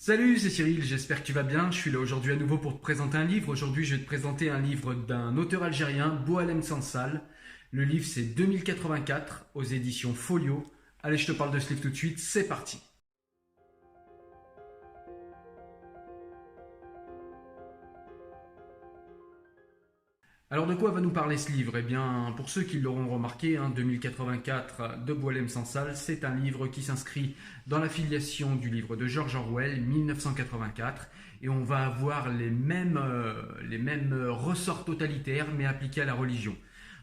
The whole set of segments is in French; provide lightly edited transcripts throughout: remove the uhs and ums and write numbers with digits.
Salut, c'est Cyril, j'espère que tu vas bien. Je suis là aujourd'hui à nouveau pour te présenter un livre. Aujourd'hui, je vais te présenter un livre d'un auteur algérien, Boualem Sansal. Le livre, c'est 2084 aux éditions Folio. Allez, je te parle de ce livre tout de suite, c'est parti. Alors de quoi va nous parler ce livre? Eh bien, pour ceux qui l'auront remarqué, 2084 de Boualem Sansal, c'est un livre qui s'inscrit dans la filiation du livre de George Orwell, 1984, et on va avoir les mêmes ressorts totalitaires, mais appliqués à la religion.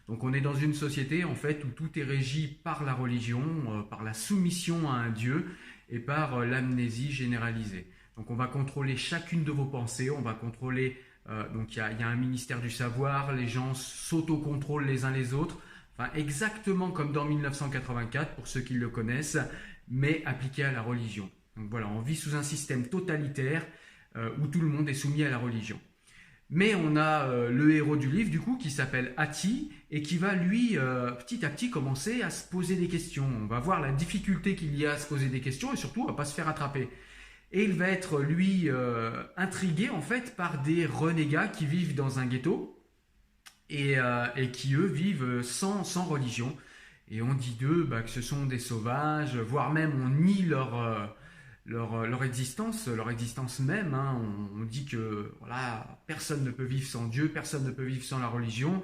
Donc on est dans une société en fait où tout est régi par la religion, par la soumission à un dieu et par l'amnésie généralisée. Donc on va contrôler chacune de vos pensées, on va contrôler donc il y a un ministère du savoir, les gens s'autocontrôlent les uns les autres, enfin, exactement comme dans 1984 pour ceux qui le connaissent, mais appliqué à la religion. Donc voilà, on vit sous un système totalitaire où tout le monde est soumis à la religion. Mais on a le héros du livre, du coup, qui s'appelle Hati, et qui va, lui, petit à petit, commencer à se poser des questions. On va voir la difficulté qu'il y a à se poser des questions, et surtout à ne pas se faire attraper. Et il va être, lui, intrigué, en fait, par des renégats qui vivent dans un ghetto, et qui, eux, vivent sans religion. Et on dit d'eux que ce sont des sauvages, voire même on nie leur existence même. On dit que voilà, personne ne peut vivre sans Dieu, personne ne peut vivre sans la religion.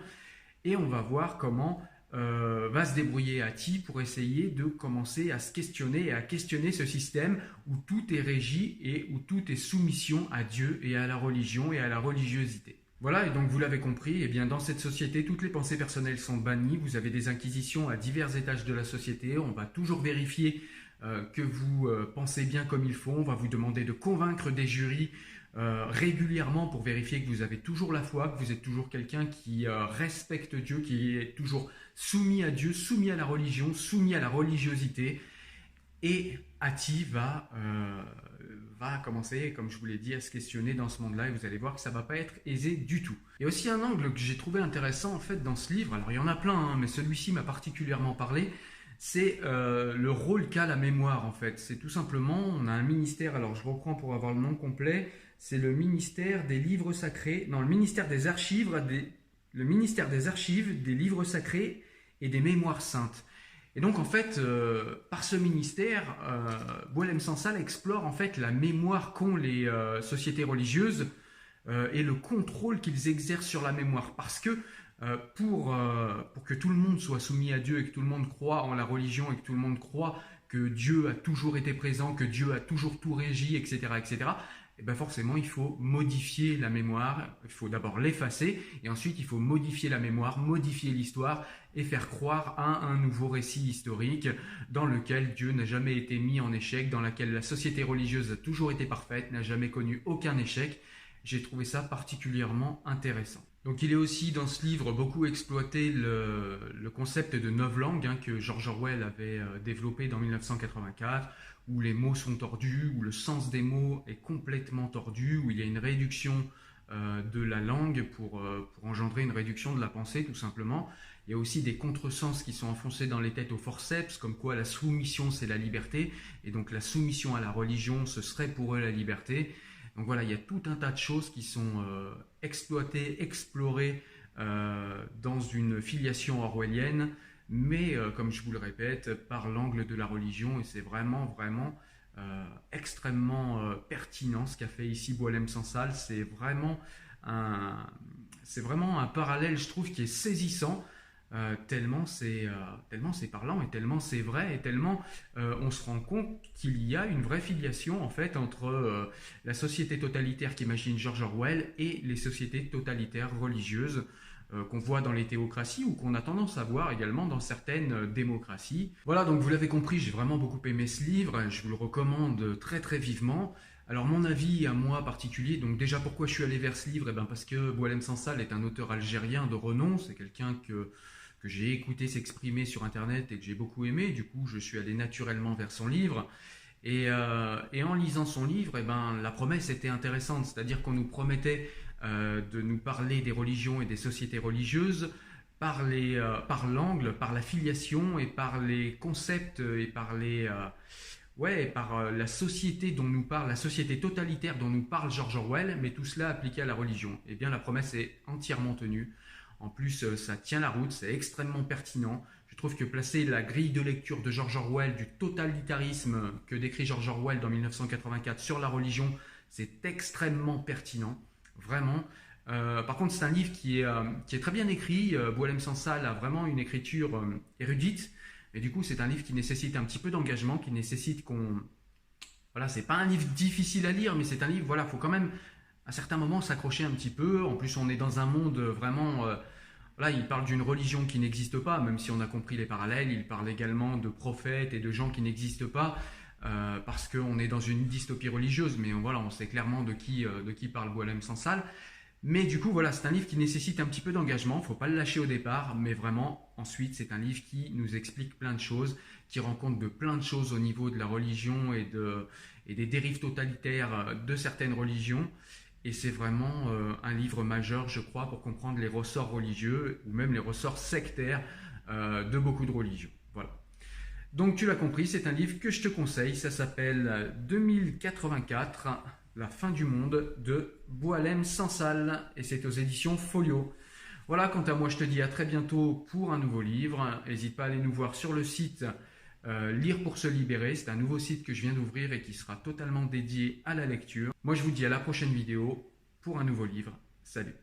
Et on va voir comment va se débrouiller Hati pour essayer de commencer à se questionner et à questionner ce système où tout est régi et où tout est soumission à Dieu et à la religion et à la religiosité. Voilà, et donc vous l'avez compris, eh bien dans cette société, toutes les pensées personnelles sont bannies, vous avez des inquisitions à divers étages de la société, on va toujours vérifier que vous pensez bien comme il faut, on va vous demander de convaincre des jurys régulièrement pour vérifier que vous avez toujours la foi, que vous êtes toujours quelqu'un qui respecte Dieu, qui est toujours soumis à Dieu, soumis à la religion, soumis à la religiosité. Et Hati va commencer, comme je vous l'ai dit, à se questionner dans ce monde-là et vous allez voir que ça ne va pas être aisé du tout. Il y a aussi un angle que j'ai trouvé intéressant en fait dans ce livre, alors il y en a plein, mais celui-ci m'a particulièrement parlé, c'est le rôle qu'a la mémoire en fait. C'est tout simplement, on a un ministère, alors je reprends pour avoir le nom complet, c'est le ministère des livres sacrés, non, le ministère des archives, le ministère des archives, des livres sacrés et des mémoires saintes. Et donc en fait, par ce ministère, Boualem Sansal explore en fait la mémoire qu'ont les sociétés religieuses et le contrôle qu'ils exercent sur la mémoire. Parce que pour que tout le monde soit soumis à Dieu et que tout le monde croit en la religion et que tout le monde croit que Dieu a toujours été présent, que Dieu a toujours tout régi, etc., etc., et bien forcément, il faut modifier la mémoire, il faut d'abord l'effacer, et ensuite il faut modifier la mémoire, modifier l'histoire, et faire croire à un nouveau récit historique dans lequel Dieu n'a jamais été mis en échec, dans lequel la société religieuse a toujours été parfaite, n'a jamais connu aucun échec. J'ai trouvé ça particulièrement intéressant. Donc il est aussi dans ce livre beaucoup exploité le concept de novlangue que George Orwell avait développé dans 1984, où les mots sont tordus, où le sens des mots est complètement tordu, où il y a une réduction de la langue pour engendrer une réduction de la pensée tout simplement. Il y a aussi des contresens qui sont enfoncés dans les têtes au forceps, comme quoi la soumission c'est la liberté, et donc la soumission à la religion ce serait pour eux la liberté. Donc voilà, il y a tout un tas de choses qui sont exploitées, explorées dans une filiation orwellienne, mais comme je vous le répète, par l'angle de la religion, et c'est vraiment extrêmement pertinent ce qu'a fait ici Boualem Sansal. Un, c'est vraiment un parallèle, je trouve, qui est saisissant. Tellement c'est parlant et tellement c'est vrai et tellement on se rend compte qu'il y a une vraie filiation en fait entre la société totalitaire qu'imagine George Orwell et les sociétés totalitaires religieuses qu'on voit dans les théocraties ou qu'on a tendance à voir également dans certaines démocraties. Voilà, donc vous l'avez compris, j'ai vraiment beaucoup aimé ce livre, je vous le recommande très très vivement. Alors mon avis à moi particulier, donc déjà pourquoi je suis allé vers ce livre? Parce que Boualem Sansal est un auteur algérien de renom, c'est quelqu'un que j'ai écouté s'exprimer sur internet et que j'ai beaucoup aimé, du coup je suis allé naturellement vers son livre. Et en lisant son livre, la promesse était intéressante, c'est-à-dire qu'on nous promettait de nous parler des religions et des sociétés religieuses par l'angle, par la filiation et par les concepts et par ouais, par la société dont nous parle, la société totalitaire dont nous parle George Orwell, mais tout cela appliqué à la religion. Eh bien, la promesse est entièrement tenue. En plus, ça tient la route, c'est extrêmement pertinent. Je trouve que placer la grille de lecture de George Orwell, du totalitarisme que décrit George Orwell dans 1984 sur la religion, c'est extrêmement pertinent, vraiment. Par contre, c'est un livre qui est très bien écrit. Boualem Sansal a vraiment une écriture érudite. Et du coup, c'est un livre qui nécessite un petit peu d'engagement, qui nécessite qu'on... Voilà, c'est pas un livre difficile à lire, mais c'est un livre, voilà, faut quand même à certains moments s'accrocher un petit peu. En plus, on est dans un monde vraiment... Voilà, il parle d'une religion qui n'existe pas, même si on a compris les parallèles. Il parle également de prophètes et de gens qui n'existent pas, parce qu'on est dans une dystopie religieuse. Mais voilà, on sait clairement de qui parle Boualem Sansal. Mais du coup, voilà, c'est un livre qui nécessite un petit peu d'engagement. Il ne faut pas le lâcher au départ, mais vraiment, ensuite, c'est un livre qui nous explique plein de choses, qui rend compte de plein de choses au niveau de la religion et des dérives totalitaires de certaines religions. Et c'est vraiment un livre majeur, je crois, pour comprendre les ressorts religieux ou même les ressorts sectaires de beaucoup de religions. Voilà. Donc tu l'as compris, c'est un livre que je te conseille. Ça s'appelle 2084, La fin du monde de Boualem Sansal et c'est aux éditions Folio. Voilà, quant à moi, je te dis à très bientôt pour un nouveau livre. N'hésite pas à aller nous voir sur le site Lire pour se libérer. C'est un nouveau site que je viens d'ouvrir et qui sera totalement dédié à la lecture. Moi, je vous dis à la prochaine vidéo pour un nouveau livre. Salut!